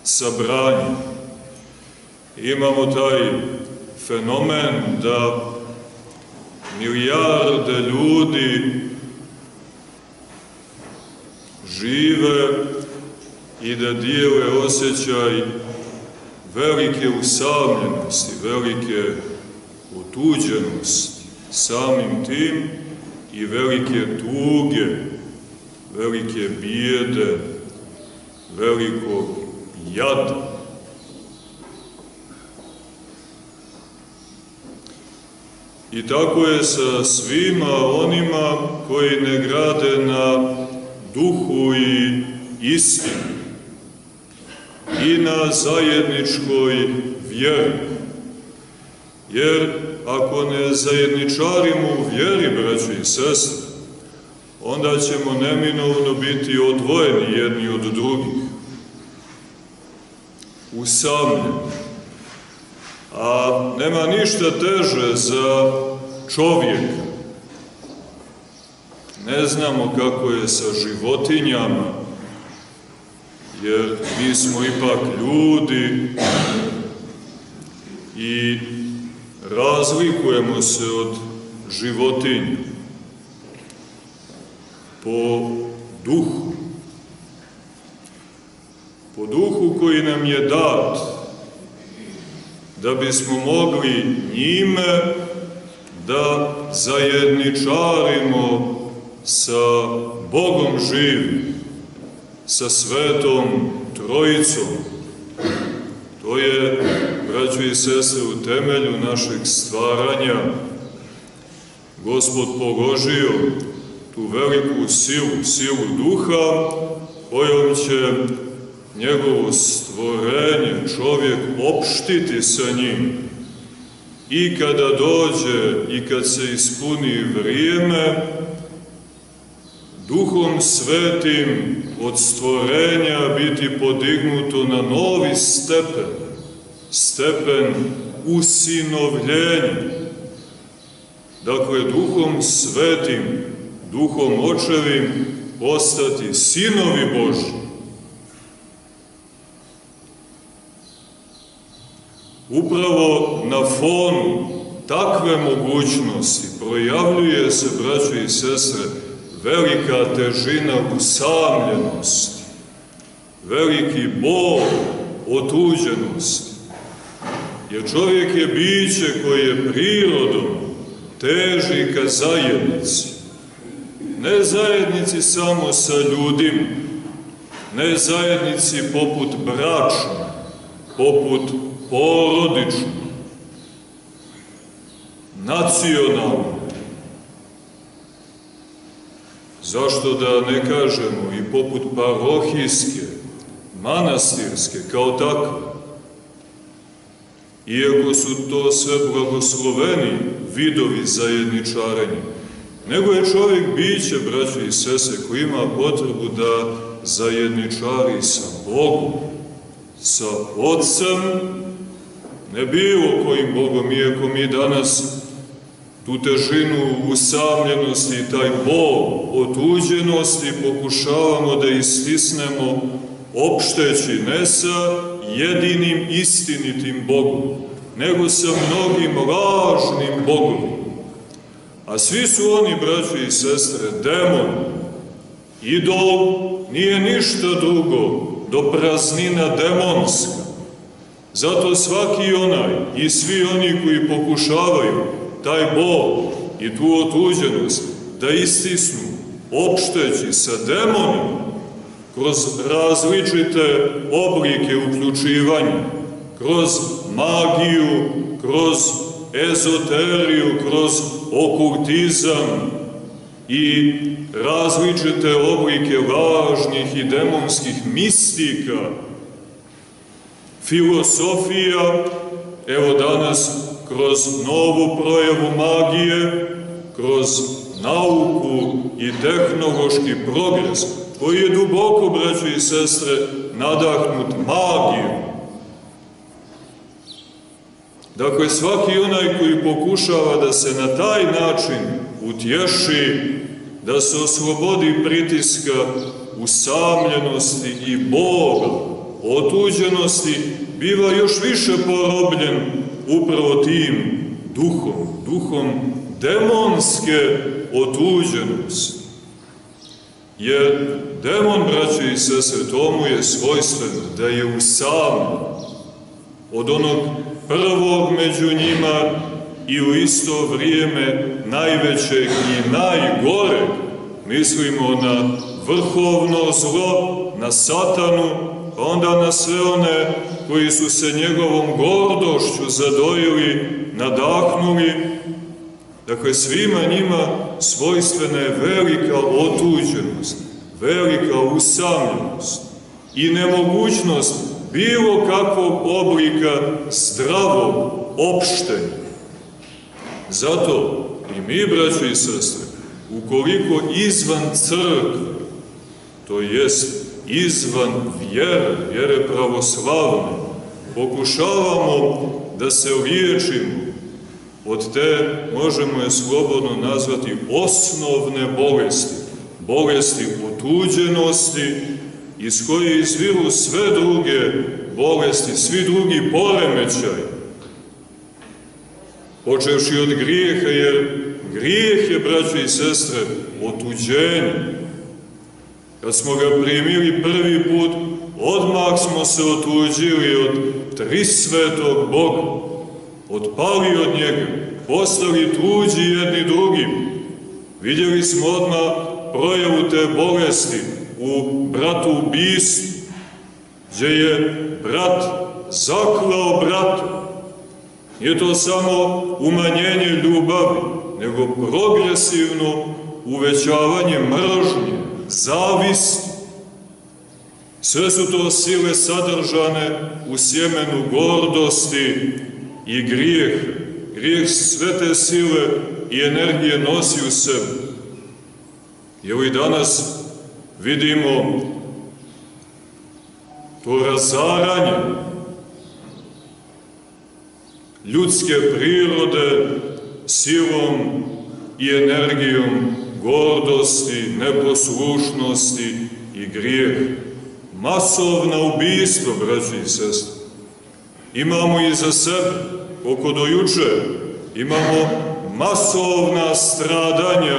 sabranje. Imamo taj fenomen da milijarde ljudi žive i da dijele osjećaj velike usamljenosti, velike otuđenosti samim tim i velike tuge, velike bijede, velikog jada. I tako je sa svima onima koji ne grade na duhu i istini i na zajedničkoj vjeri. Jer ako ne zajedničarimo u vjeri, braćo i sestre, onda ćemo neminovno biti odvojeni jedni od drugih, usamljeni. A nema ništa teže za čovjeka. Ne znamo kako je sa životinjama, jer mi smo ipak ljudi i razlikujemo se od životinja po duhu. Po duhu koji nam je dat, da bismo mogli njime da zajedničarimo sa Bogom živim, sa Svetom Trojicom. To je, braćo i sestre, u temelju našeg stvaranja Gospod položio tu veliku silu duha, kojom će njegovo stvorenje, čovjek, opštiti sa njim. I kada dođe i kad se ispuni vrijeme, Duhom Svetim od stvorenja biti podignuto na novi stepen, stepen usinovljenja. Dakle, Duhom Svetim, Duhom Očevim, postati sinovi Božji. Upravo na fonu takve mogućnosti projavljuje se, braćo i sestre, velika težina usamljenosti, veliki bol otuđenosti. Jer čovjek je biće koje prirodom teži ka zajednici. Ne zajednici samo sa ljudima, ne zajednici poput bračne, poput porodične, nacionalne. Zašto da ne kažemo i poput parohijske, manastirske, kao takve? Iako su to sve blagosloveni vidovi zajedničarenja, nego je čovjek biće, braćo i sestre, koji ima potrebu da zajedničari sa Bogom, sa Otcem, ne bilo kojim Bogom, iako mi danas tu težinu usamljenosti i taj bol otuđenosti pokušavamo da istisnemo opšteći ne sa jedinim istinitim Bogom, nego sa mnogim lažnim Bogom. A svi su oni, braćo i sestre, demoni. Idol nije ništa drugo do praznina demonska. Zato svaki onaj i svi oni koji pokušavaju taj bol i tu otuđenost da istisnu opšteći sa demonima kroz različite oblike uključivanja, kroz magiju, kroz ezoteriju, kroz okultizam i različite oblike lažnih i demonskih mistika, filosofija, evo danas kroz novu projavu magije, kroz nauku i tehnološki progres, koji je duboko, braćo i sestre, nadahnut magijom. Dakle, svaki onaj koji pokušava da se na taj način utješi, da se oslobodi pritiska usamljenosti i bola otuđenosti, biva još više porobljen upravo tim duhom demonske otuđenosti. Jer demon, braće i sestre, tomu je svojstveno da je usamljen od onog prvog među njima i u isto vrijeme najvećeg i najgoreg. Mislimo na vrhovno zlo, na satanu, pa onda na sve one koji su se njegovom gordošću zadojili, nadahnuli. Dakle, svima njima svojstvena je velika otuđenost, velika usamljenost i nemogućnost bilo kakvog oblika zdravog opštenja. Zato i mi, braćo i sestre, ukoliko izvan crkve, to jest izvan vjere pravoslavne, pokušavamo da se liječimo od te, možemo je slobodno nazvati, osnovne bolesti otuđenosti, iz koje izviru sve druge bolesti, svi drugi poremećaji, počevši od grijeha, jer grijeh je, braćo i sestre, otuđenje. Kad smo ga primili prvi put, odmah smo se otuđili od trisvetog Boga, otpali od njega, postali tuđi jedni drugim. Vidjeli smo odmah projavu te bolesti u bratu ubistvu, gdje je brat zaklao brata. Nije to samo umanjenje ljubavi, nego progresivno uvećavanje mržnje, zavisti. Sve su to sile sadržane u sjemenu gordosti i grijeha. Grijeh sve te sile i energije nosi u sebi. I evo i danas vidimo to razaranje ljudske prirode silom i energijom gordosti, neposlušnosti i grijeha. Masovna ubistva, braći i sestre. Imamo i za sebe, koliko do juče, imamo masovna stradanja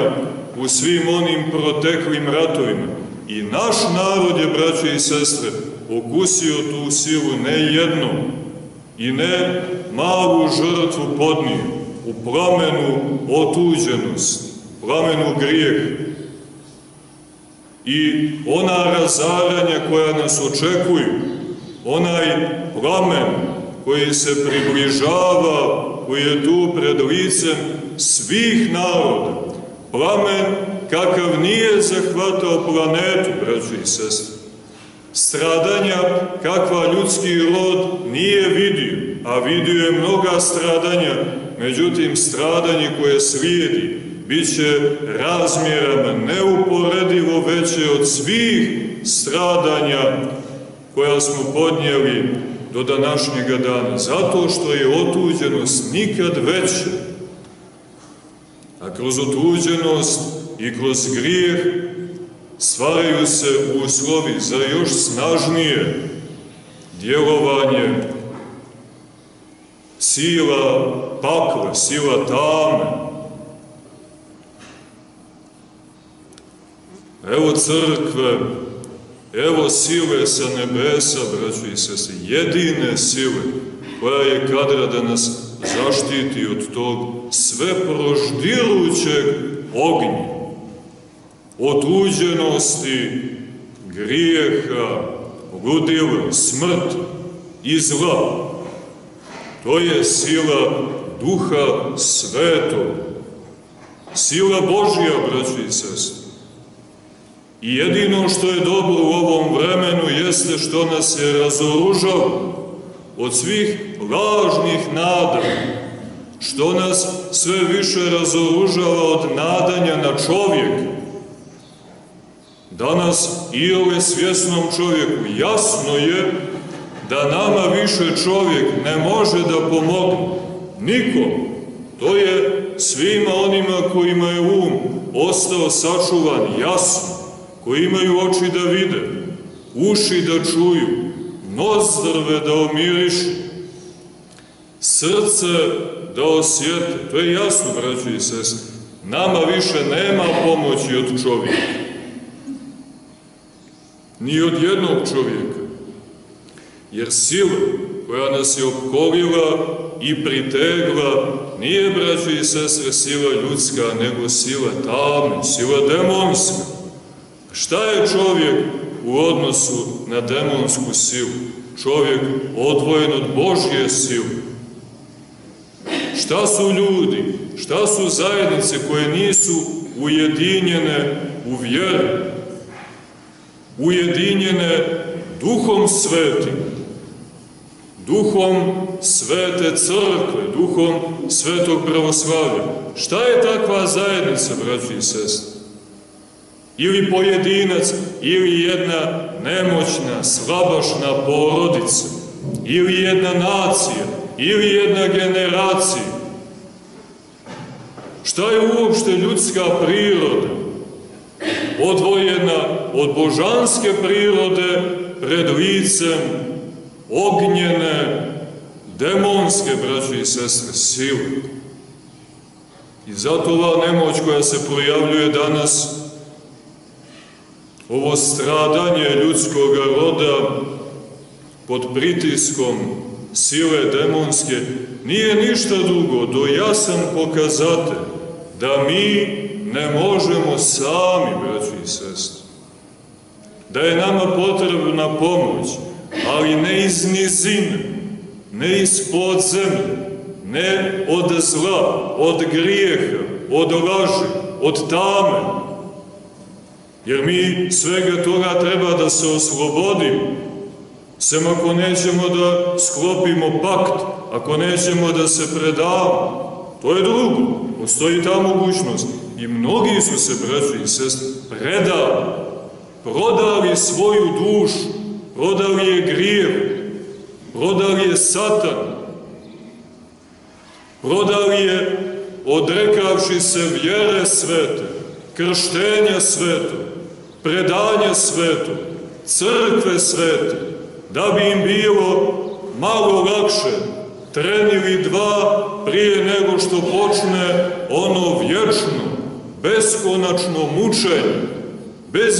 u svim onim proteklim ratovima. I naš narod je, braći i sestre, okusio tu silu ne jednom i ne malu žrtvu podnio u plamenu otuđenosti, plamenu grijeha. I ona razaranja koja nas očekuju, onaj plamen koji se približava, koji je tu pred licem svih naroda, plamen kakav nije zahvatao planetu, braćo i sestre. Stradanja kakva ljudski rod nije vidio, a vidio je mnoga stradanja, međutim stradanje koje slijedi bit će razmjerama neuporedivo veće od svih stradanja koja smo podnijeli do današnjega dana, zato što je otuđenost nikad veća. A kroz otuđenost i kroz grijeh stvaraju se uslovi za još snažnije djelovanje sila pakle, sila tame. Evo crkve, evo sile sa nebesa, braćo i sestre, jedine sile koja je kadra da nas zaštiti od tog sve proždirućeg ognja, otuđenosti, grijeha, ludila, smrt i zla. To je sila Duha Svetog, sila Božja, braćo i sestre. I jedino što je dobro u ovom vremenu jeste što nas je razoružalo od svih lažnih nada, što nas sve više razoružava od nadanja na čovjeka. Danas iole svjesnom čovjeku jasno je da nama više čovjek ne može da pomogne. Nikom. To je svima onima kojima je um ostao sačuvan jasno, koji imaju oči da vide, uši da čuju. nozdrve da omirišu, srce da osjete. To je jasno, braćo i sestre. Nama više nema pomoći od čovjeka. Ni od jednog čovjeka. Jer sila koja nas je opkolila i pritegla nije, braćo i sestre, sila ljudska, nego sila tame, sila demonska. Šta je čovjek u odnosu na demonsku silu? Čovjek odvojen od Božje sile. Šta su ljudi, šta su zajednice koje nisu ujedinjene u vjeri, ujedinjene Duhom Svetim, Duhom Svete Crkve, Duhom Svetog Pravoslavlja? Šta je takva zajednica, braći i sestre? Ili pojedinac, ili jedna nemoćna, slabašna porodica, ili jedna nacija, ili jedna generacija. Šta je uopšte ljudska priroda? Odvojena od božanske prirode pred licem ognjene, demonske, braće i sestre, sile. I zato ova nemoć koja se projavljuje danas, ovo stradanje ljudskog roda pod pritiskom sile demonske, nije ništa drugo do jasan pokazatelj da mi ne možemo sami, braći i sestre. Da je nama potrebna pomoć, ali ne iz nizine, ne iz podzemlja, ne od zla, od grijeha, od laži, od tame. Jer mi svega toga treba da se oslobodimo, sem ako nećemo da sklopimo pakt, ako nećemo da se predamo. To je drugo, postoji ta mogućnost. I mnogi su se, braći i sestre, predali, prodali svoju dušu, prodali je grijeh, prodali je Satan, prodali je odrekavši se vjere svete, krštenja svetog, predanja svetog, crkve svete, da bi im bilo malo lakše, tren ili dva, prije nego što počne ono vječno, beskonačno mučenje, bez